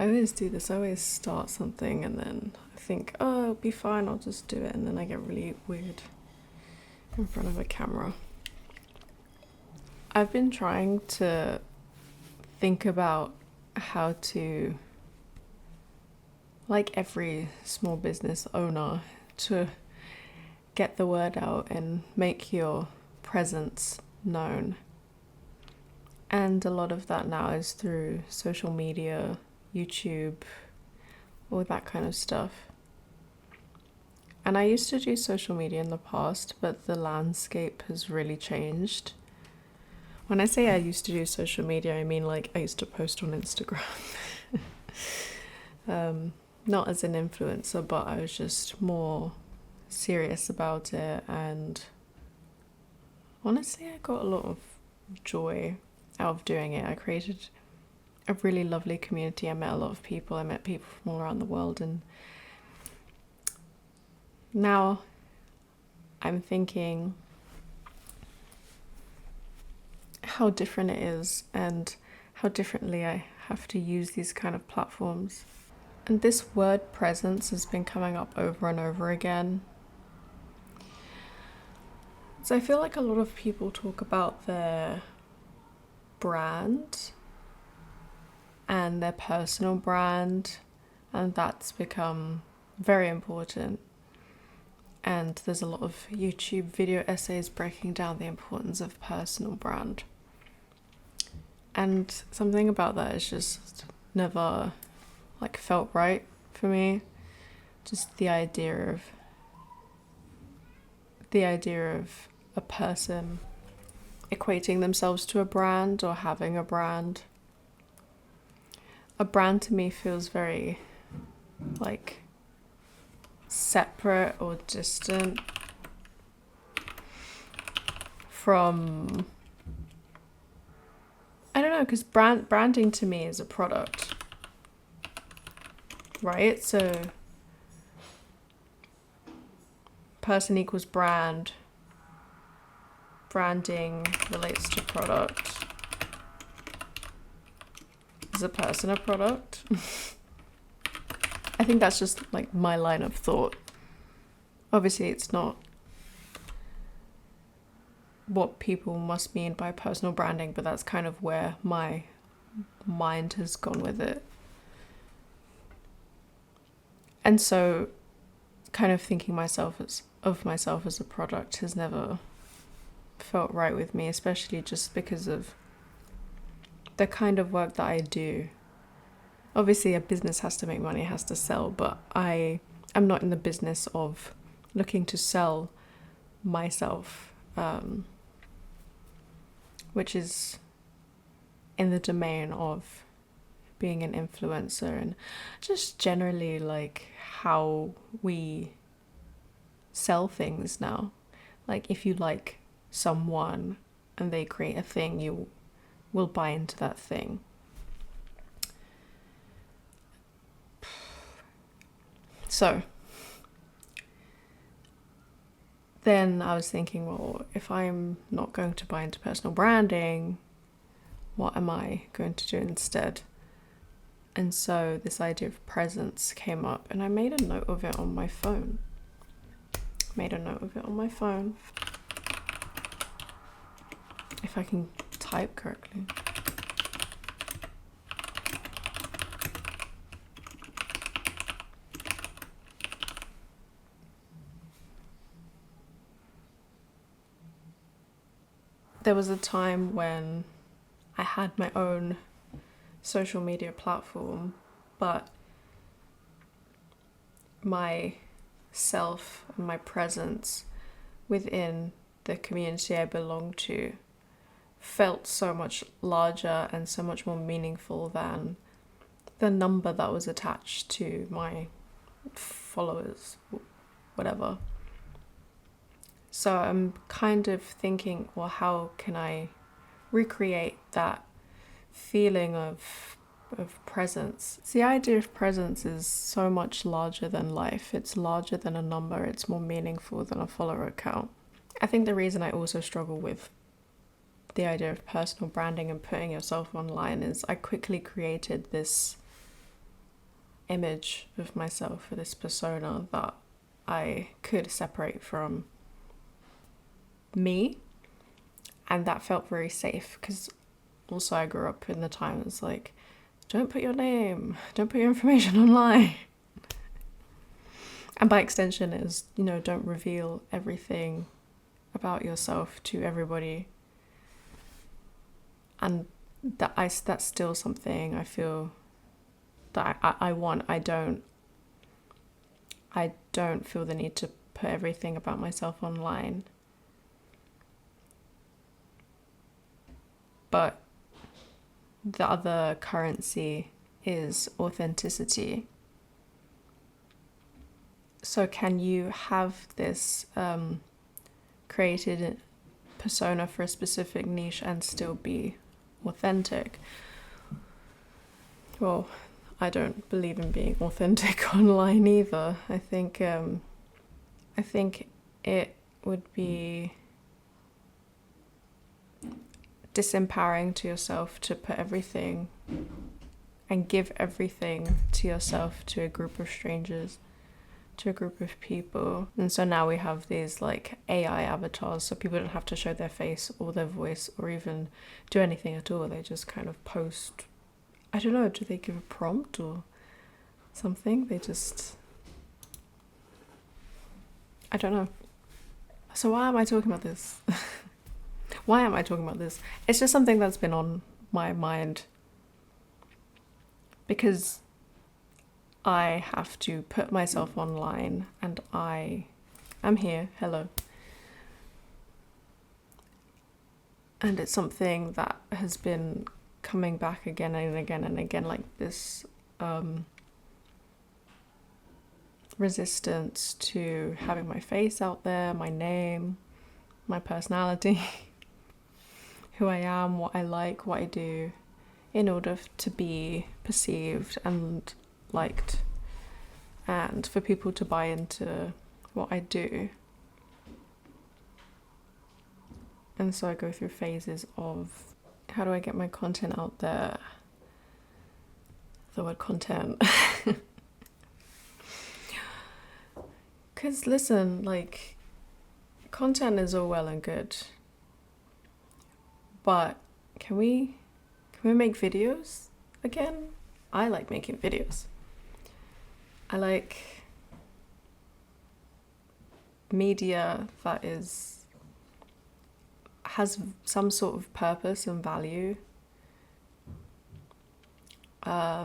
I always do this. I always start something and then I think, oh, it'll be fine, I'll just do it. And then I get really weird in front of a camera. I've been trying to think about how to, like every small business owner, to get the word out and make your presence known. And a lot of that now is through social media, YouTube, all that kind of stuff. And I used to do social media in the past, but the landscape has really changed. When I say I used to do social media, I mean like I used to post on Instagram. Not as an influencer, but I was just more serious about it, and honestly I got a lot of joy out of doing it. I created a really lovely community. I met a lot of people. I met people from all around the world, and now I'm thinking how different it is and how differently I have to use these kind of platforms. And this word presence has been coming up over and over again. So I feel like a lot of people talk about their brand and their personal brand, and that's become very important. And there's a lot of YouTube video essays breaking down the importance of personal brand. And something about that is just never felt right for me. Just the idea of a person equating themselves to a brand or having a brand. A brand to me feels very separate or distant from, I don't know, because branding to me is a product, right? So person equals brand. Branding relates to product. Is a person a product? I think that's just my line of thought. Obviously it's not what people must mean by personal branding, but that's kind of where my mind has gone with it. And so kind of thinking of myself as a product has never felt right with me, especially just because of the kind of work that I do. Obviously a business has to make money, has to sell, but I am not in the business of looking to sell myself, which is in the domain of being an influencer and just generally how we sell things now. If you like someone and they create a thing, you will buy into that thing. So then I was thinking, well, if I'm not going to buy into personal branding, what am I going to do instead? And so this idea of presence came up, and I made a note of it on my phone. If I can type correctly. There was a time when I had my own social media platform, but my self and my presence within the community I belong to felt so much larger and so much more meaningful than the number that was attached to my followers, whatever. So I'm kind of thinking, well, how can I recreate that feeling of presence? So the idea of presence is so much larger than life. It's larger than a number. It's more meaningful than a follower count. I think the reason I also struggle with the idea of personal branding and putting yourself online is I quickly created this image of myself, for this persona that I could separate from me, and that felt very safe, because also I grew up in the time it's like, don't put your name, don't put your information online. And by extension is, don't reveal everything about yourself to everybody. And that's still something I feel that I want. I don't feel the need to put everything about myself online. But the other currency is authenticity. So can you have this created persona for a specific niche and still be authentic? Well, I don't believe in being authentic online either. I think it would be disempowering to yourself to put everything and give everything to yourself to a group of strangers, to a group of people. And so now we have these like AI avatars, so people don't have to show their face or their voice or even do anything at all. They just kind of post, I don't know, do they give a prompt or something? They just, I don't know. So why am I talking about this? Why am I talking about this? It's just something that's been on my mind, because I have to put myself online and I am here, hello. And it's something that has been coming back again and again and again, like this resistance to having my face out there, my name, my personality, who I am, what I like, what I do, in order to be perceived and liked, and for people to buy into what I do. And so I go through phases of, how do I get my content out there? The word content. Because listen, like, content is all well and good, but can we make videos again? I like making videos. I like media that has some sort of purpose and value. A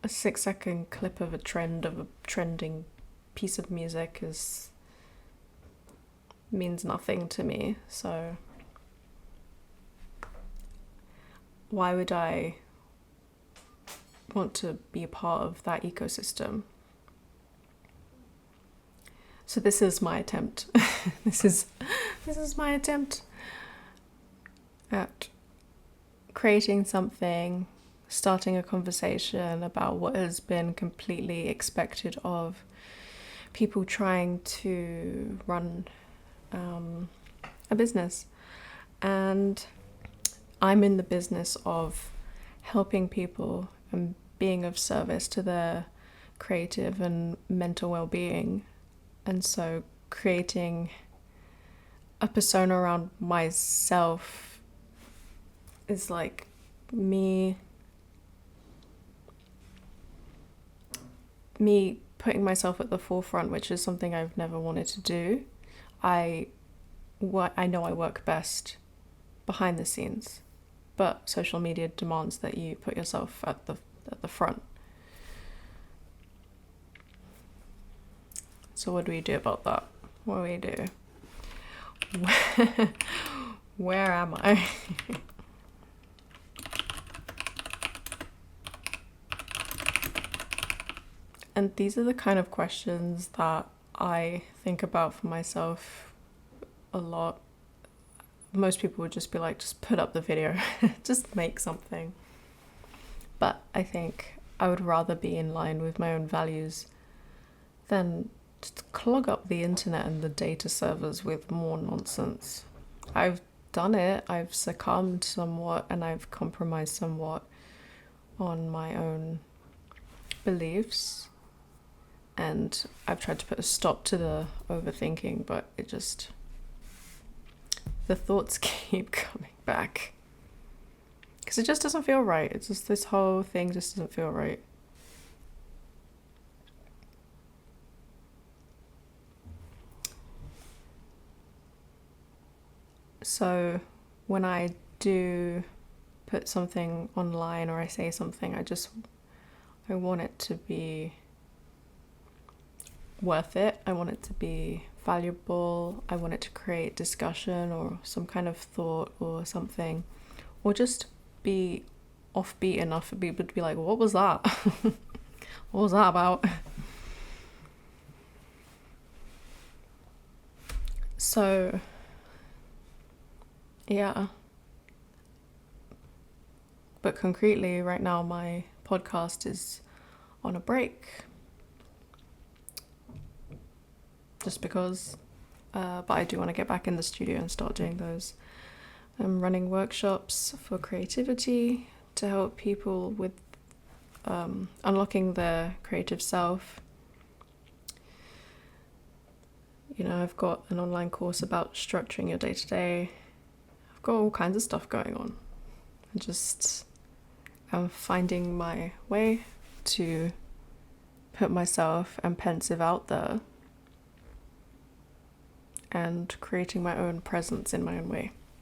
6-second clip of a trending piece of music means nothing to me. So why would I want to be a part of that ecosystem? So this is my attempt. This is my attempt at creating something, starting a conversation about what has been completely expected of people trying to run a business. And I'm in the business of helping people and being of service to their creative and mental well-being. And so creating a persona around myself is like me putting myself at the forefront, which is something I've never wanted to do. I know I work best behind the scenes, but social media demands that you put yourself at the front. So what do we do about that? What do we do? Where am I? And these are the kind of questions that I think about for myself a lot. Most people would just be like, just put up the video, just make something. But I think I would rather be in line with my own values than just clog up the internet and the data servers with more nonsense. I've done it, I've succumbed somewhat, and I've compromised somewhat on my own beliefs, and I've tried to put a stop to the overthinking, but the thoughts keep coming back. Because it just doesn't feel right. It's just, this whole thing just doesn't feel right. So when I do put something online or I say something, I want it to be worth it. I want it to be valuable. I want it to create discussion or some kind of thought or something, or just be offbeat enough for people to be like, what was that? What was that about? So yeah, but concretely right now my podcast is on a break just because, but I do want to get back in the studio and start doing those. I'm running workshops for creativity to help people with unlocking their creative self. I've got an online course about structuring your day-to-day. I've got all kinds of stuff going on. I'm finding my way to put myself and Pensive out there and creating my own presence in my own way.